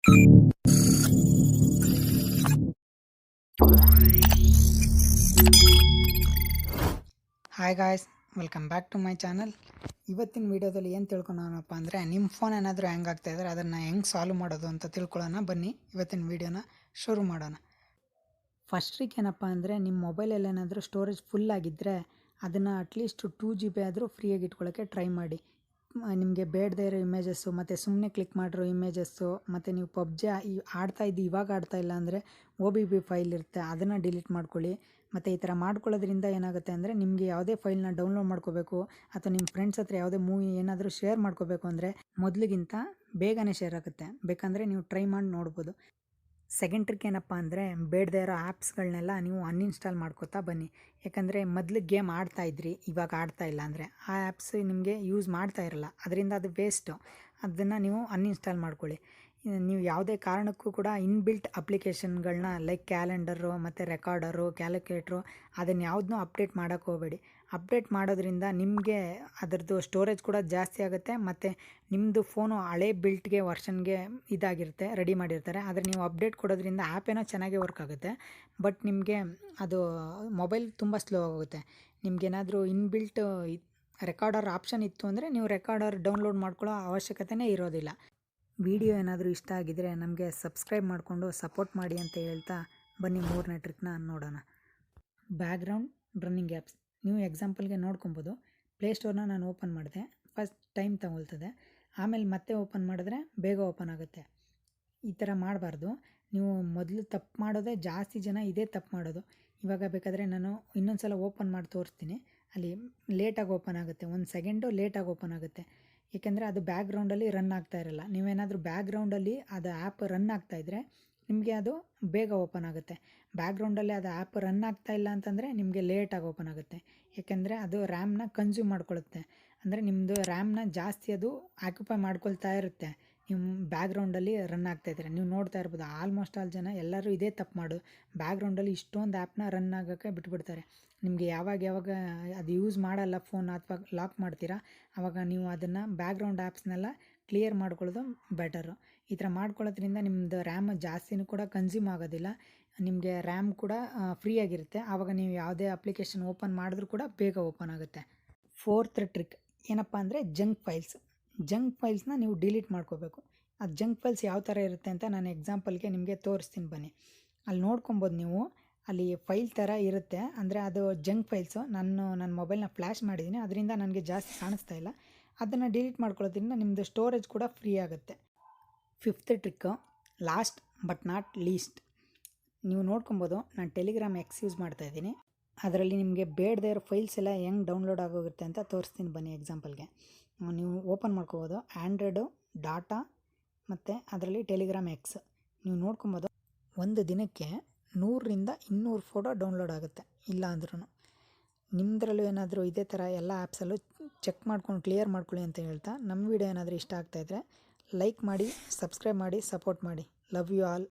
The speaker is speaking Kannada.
Hi guys, welcome back to my channel. ಇವತ್ತಿನ ವೀಡಿಯೋದಲ್ಲಿ ಏನು ತಿಳ್ಕೊಳ್ಳೋಣಪ್ಪ ಅಂದರೆ, ನಿಮ್ಮ ಫೋನ್ ಏನಾದರೂ ಹ್ಯಾಂಗ್ ಆಗ್ತಾಯಿದ್ರೆ ಅದನ್ನು ಹೆಂಗೆ ಸಾಲ್ವ್ ಮಾಡೋದು ಅಂತ ತಿಳ್ಕೊಳ್ಳೋಣ. ಬನ್ನಿ ಇವತ್ತಿನ ವೀಡಿಯೋನ ಶುರು ಮಾಡೋಣ. ಫಸ್ಟ್ ಟ್ರಿಕ್ ಏನಪ್ಪ ಅಂದರೆ, ನಿಮ್ಮ ಮೊಬೈಲಲ್ಲಿ ಏನಾದರೂ ಸ್ಟೋರೇಜ್ ಫುಲ್ ಆಗಿದ್ದರೆ ಅದನ್ನು ಅಟ್ಲೀಸ್ಟ್ 2 GB ಆದರೂ ಫ್ರೀಯಾಗಿ ಇಟ್ಕೊಳ್ಳೋಕ್ಕೆ ಟ್ರೈ ಮಾಡಿ. ನಿಮಗೆ ಬೇಡದೇ ಇರೋ ಇಮೇಜಸ್ಸು ಮತ್ತು ಸುಮ್ಮನೆ ಕ್ಲಿಕ್ ಮಾಡಿರೋ ಇಮೇಜಸ್ಸು ಮತ್ತು ನೀವು ಪಬ್ಜಿ ಇವಾಗ ಆಡ್ತಾ ಇಲ್ಲ ಅಂದರೆ OBB ಫೈಲ್ ಇರುತ್ತೆ, ಅದನ್ನು ಡಿಲೀಟ್ ಮಾಡ್ಕೊಳ್ಳಿ. ಮತ್ತು ಈ ಥರ ಮಾಡ್ಕೊಳ್ಳೋದ್ರಿಂದ ಏನಾಗುತ್ತೆ ಅಂದರೆ, ನಿಮಗೆ ಯಾವುದೇ ಫೈಲ್ನ ಡೌನ್ಲೋಡ್ ಮಾಡ್ಕೋಬೇಕು ಅಥವಾ ನಿಮ್ಮ ಫ್ರೆಂಡ್ಸ್ ಹತ್ರ ಯಾವುದೇ ಮೂವಿ ಏನಾದರೂ ಶೇರ್ ಮಾಡ್ಕೋಬೇಕು ಅಂದರೆ ಮೊದಲಿಗಿಂತ ಬೇಗನೆ ಶೇರ್ ಆಗುತ್ತೆ. ಬೇಕಂದರೆ ನೀವು ಟ್ರೈ ಮಾಡಿ ನೋಡ್ಬೋದು. ಸೆಕೆಂಡ್ ಟ್ರಿಕ್ ಏನಪ್ಪ ಅಂದರೆ, ಬೇಡದೇ ಇರೋ ಆ್ಯಪ್ಸ್ಗಳನ್ನೆಲ್ಲ ನೀವು ಅನ್ಇನ್ಸ್ಟಾಲ್ ಮಾಡ್ಕೋತಾ ಬನ್ನಿ. ಯಾಕಂದರೆ ಮೊದಲು ಗೇಮ್ ಆಡ್ತಾಯಿದ್ರಿ, ಇವಾಗ ಆಡ್ತಾ ಇಲ್ಲ ಅಂದರೆ ಆ ಆ್ಯಪ್ಸ್ ನಿಮಗೆ ಯೂಸ್ ಮಾಡ್ತಾ ಇರಲ್ಲ, ಅದರಿಂದ ಅದು ವೇಸ್ಟು. ಅದನ್ನು ನೀವು ಅನ್ಇನ್ಸ್ಟಾಲ್ ಮಾಡ್ಕೊಳ್ಳಿ. ನೀವು ಯಾವುದೇ ಕಾರಣಕ್ಕೂ ಕೂಡ ಇನ್ಬಿಲ್ಟ್ ಅಪ್ಲಿಕೇಶನ್ಗಳನ್ನ ಲೈಕ್ ಕ್ಯಾಲೆಂಡರು ಮತ್ತು ರೆಕಾರ್ಡರು, ಕ್ಯಾಲ್ಕುಲೇಟ್ರು ಅದನ್ನು ಯಾವುದನ್ನೂ ಅಪ್ಡೇಟ್ ಮಾಡೋಕ್ಕೆ ಹೋಗಬೇಡಿ. ಅಪ್ಡೇಟ್ ಮಾಡೋದ್ರಿಂದ ನಿಮಗೆ ಅದರದ್ದು ಸ್ಟೋರೇಜ್ ಕೂಡ ಜಾಸ್ತಿ ಆಗುತ್ತೆ ಮತ್ತು ನಿಮ್ಮದು ಫೋನು ಹಳೆ ಬಿಲ್ಟ್ಗೆ ವರ್ಷನ್ಗೆ ಇದಾಗಿರುತ್ತೆ, ರೆಡಿ ಮಾಡಿರ್ತಾರೆ. ಆದರೆ ನೀವು ಅಪ್ಡೇಟ್ ಕೊಡೋದ್ರಿಂದ ಆ್ಯಪ್ ಏನೋ ಚೆನ್ನಾಗೇ ವರ್ಕ್ ಆಗುತ್ತೆ, ಬಟ್ ನಿಮಗೆ ಅದು ಮೊಬೈಲ್ ತುಂಬ ಸ್ಲೋ ಆಗುತ್ತೆ. ನಿಮಗೇನಾದರೂ ಇನ್ಬಿಲ್ಟ್ ರೆಕಾರ್ಡರ್ ಆಪ್ಷನ್ ಇತ್ತು ಅಂದರೆ ನೀವು ರೆಕಾರ್ಡರ್ ಡೌನ್ಲೋಡ್ ಮಾಡ್ಕೊಳ್ಳೋ ಅವಶ್ಯಕತೆಯೇ ಇರೋದಿಲ್ಲ. ವಿಡಿಯೋ ಏನಾದರೂ ಇಷ್ಟ ಆಗಿದ್ದರೆ ನಮಗೆ ಸಬ್ಸ್ಕ್ರೈಬ್ ಮಾಡಿಕೊಂಡು ಸಪೋರ್ಟ್ ಮಾಡಿ ಅಂತ ಹೇಳ್ತಾ ಬನ್ನಿ ಮೂರನೇ ಟ್ರಿಕ್ನ ನೋಡೋಣ. Background running apps. ನೀವು ಎಕ್ಸಾಂಪಲ್ಗೆ ನೋಡ್ಕೊಬೋದು. ಪ್ಲೇಸ್ಟೋರ್ನ ನಾನು ಓಪನ್ ಮಾಡಿದೆ, ಫಸ್ಟ್ ಟೈಮ್ ತಗೊಳ್ತದೆ, ಆಮೇಲೆ ಮತ್ತೆ ಓಪನ್ ಮಾಡಿದ್ರೆ ಬೇಗ ಓಪನ್ ಆಗುತ್ತೆ. ಈ ಥರ ಮಾಡಬಾರ್ದು. ನೀವು ಮೊದಲು ತಪ್ಪು ಮಾಡೋದೇ, ಜಾಸ್ತಿ ಜನ ಇದೇ ತಪ್ಪು ಮಾಡೋದು. ಇವಾಗ ಬೇಕಾದರೆ ನಾನು ಇನ್ನೊಂದು ಸಲ ಓಪನ್ ಮಾಡಿ ತೋರಿಸ್ತೀನಿ. ಅಲ್ಲಿ ಲೇಟಾಗಿ ಓಪನ್ ಆಗುತ್ತೆ, 1 ಸೆಕೆಂಡು ಲೇಟಾಗಿ ಓಪನ್ ಆಗುತ್ತೆ. ಏಕೆಂದರೆ ಅದು ಬ್ಯಾಕ್ಗ್ರೌಂಡಲ್ಲಿ ರನ್ ಆಗ್ತಾ ಇರಲ್ಲ. ನೀವೇನಾದರೂ ಬ್ಯಾಕ್ಗ್ರೌಂಡಲ್ಲಿ ಅದು ಆ್ಯಪ್ ರನ್ ಆಗ್ತಾಯಿದ್ರೆ ನಿಮಗೆ ಅದು ಬೇಗ ಓಪನ್ ಆಗುತ್ತೆ. ಬ್ಯಾಕ್ಗ್ರೌಂಡಲ್ಲಿ ಅದು ಆ್ಯಪ್ ರನ್ ಆಗ್ತಾ ಇಲ್ಲ ಅಂತಂದರೆ ನಿಮಗೆ ಲೇಟಾಗಿ ಓಪನ್ ಆಗುತ್ತೆ. ಏಕೆಂದರೆ ಅದು ರ್ಯಾಮ್ನ ಕನ್ಸ್ಯೂಮ್ ಮಾಡ್ಕೊಳ್ಳುತ್ತೆ. ಅಂದರೆ ನಿಮ್ಮದು ರ್ಯಾಮ್ನ ಜಾಸ್ತಿ ಅದು ಆಕ್ಯುಪೈ ಮಾಡ್ಕೊಳ್ತಾ ಇರುತ್ತೆ ನಿಮ್ಮ ಬ್ಯಾಕ್ಗ್ರೌಂಡಲ್ಲಿ ರನ್ ಆಗ್ತಾಯಿದ್ರೆ. ನೀವು ನೋಡ್ತಾ ಇರ್ಬೋದು, ಆಲ್ಮೋಸ್ಟ್ ಆಲ್ ಜನ ಎಲ್ಲರೂ ಇದೇ ತಪ್ಪು ಮಾಡೋದು. ಬ್ಯಾಕ್ಗ್ರೌಂಡಲ್ಲಿ ಇಷ್ಟೊಂದು ಆ್ಯಪ್ನ ರನ್ ಆಗೋಕ್ಕೆ ಬಿಟ್ಬಿಡ್ತಾರೆ. ನಿಮಗೆ ಯಾವಾಗ ಅದು ಯೂಸ್ ಮಾಡಲ್ಲ ಫೋನ್ ಅಥವಾ ಲಾಕ್ ಮಾಡ್ತೀರಾ, ಆವಾಗ ನೀವು ಅದನ್ನು ಬ್ಯಾಕ್ಗ್ರೌಂಡ್ ಆ್ಯಪ್ಸ್ನೆಲ್ಲ ಕ್ಲಿಯರ್ ಮಾಡ್ಕೊಳ್ಳೋದು ಬೆಟರು. ಈ ಥರ ಮಾಡ್ಕೊಳ್ಳೋದ್ರಿಂದ ನಿಮ್ಮದು ರ್ಯಾಮ್ ಜಾಸ್ತಿನೂ ಕೂಡ ಕನ್ಸ್ಯೂಮ್ ಆಗೋದಿಲ್ಲ, ನಿಮಗೆ ರ್ಯಾಮ್ ಕೂಡ ಫ್ರೀ ಆಗಿರುತ್ತೆ. ಆವಾಗ ನೀವು ಯಾವುದೇ ಅಪ್ಲಿಕೇಶನ್ ಓಪನ್ ಮಾಡಿದ್ರೂ ಕೂಡ ಬೇಗ ಓಪನ್ ಆಗುತ್ತೆ. ಫೋರ್ತ್ ಟ್ರಿಕ್ ಏನಪ್ಪ ಅಂದರೆ, ಜಂಕ್ ಫೈಲ್ಸ್ನ ನೀವು ಡಿಲೀಟ್ ಮಾಡ್ಕೋಬೇಕು. ಆ ಜಂಕ್ ಫೈಲ್ಸ್ ಯಾವ ಥರ ಇರುತ್ತೆ ಅಂತ ನಾನು ಎಕ್ಸಾಂಪಲ್ಗೆ ನಿಮಗೆ ತೋರಿಸ್ತೀನಿ ಬನ್ನಿ. ಅಲ್ಲಿ ನೋಡ್ಕೊಬೋದು ನೀವು, ಅಲ್ಲಿ ಫೈಲ್ ಥರ ಇರುತ್ತೆ. ಅಂದರೆ ಅದು ಜಂಕ್ ಫೈಲ್ಸು. ನನ್ನ ಮೊಬೈಲ್ನ ಫ್ಲ್ಯಾಶ್ ಮಾಡಿದ್ದೀನಿ, ಅದರಿಂದ ನನಗೆ ಜಾಸ್ತಿ ಕಾಣಿಸ್ತಾ ಇಲ್ಲ. ಅದನ್ನು ಡಿಲೀಟ್ ಮಾಡ್ಕೊಳ್ಳೋದ್ರಿಂದ ನಿಮ್ಮದು ಸ್ಟೋರೇಜ್ ಕೂಡ ಫ್ರೀ ಆಗುತ್ತೆ. Fifth trick, last but not least. ನೀವು ನೋಡ್ಕೊಬೋದು, ನಾನು ಟೆಲಿಗ್ರಾಮ್ ಎಕ್ಸ್ ಯೂಸ್ ಮಾಡ್ತಾಯಿದ್ದೀನಿ. ಅದರಲ್ಲಿ ನಿಮಗೆ ಬೇಡದೇ ಇರೋ ಫೈಲ್ಸ್ ಎಲ್ಲ ಹೆಂಗೆ ಡೌನ್ಲೋಡ್ ಆಗೋಗುತ್ತೆ ಅಂತ ತೋರಿಸ್ತೀನಿ ಬನ್ನಿ. ಎಕ್ಸಾಂಪಲ್ಗೆ ನೀವು ಓಪನ್ ಮಾಡ್ಕೋಬೋದು, ಆ್ಯಂಡ್ರಾಯ್ಡು, ಡಾಟಾ ಮತ್ತು ಅದರಲ್ಲಿ ಟೆಲಿಗ್ರಾಮ್ ಎಕ್ಸ್. ನೀವು ನೋಡ್ಕೊಬೋದು, ಒಂದು ದಿನಕ್ಕೆ 100ರಿಂದ 200 ಫೋಟೋ ಡೌನ್ಲೋಡ್ ಆಗುತ್ತೆ. ಇಲ್ಲ ಅಂದ್ರೂ ನಿಮ್ಮದ್ರಲ್ಲೂ ಏನಾದರೂ ಇದೇ ಥರ ಎಲ್ಲ ಆ್ಯಪ್ಸಲ್ಲೂ ಚೆಕ್ ಮಾಡ್ಕೊಂಡು ಕ್ಲಿಯರ್ ಮಾಡ್ಕೊಳ್ಳಿ ಅಂತ ಹೇಳ್ತಾ, ನಮ್ಮ ವಿಡಿಯೋ ಏನಾದರೂ ಇಷ್ಟ ಆಗ್ತಾಯಿದ್ರೆ ಲೈಕ್ ಮಾಡಿ, ಸಬ್ಸ್ಕ್ರೈಬ್ ಮಾಡಿ, ಸಪೋರ್ಟ್ ಮಾಡಿ. Love you all.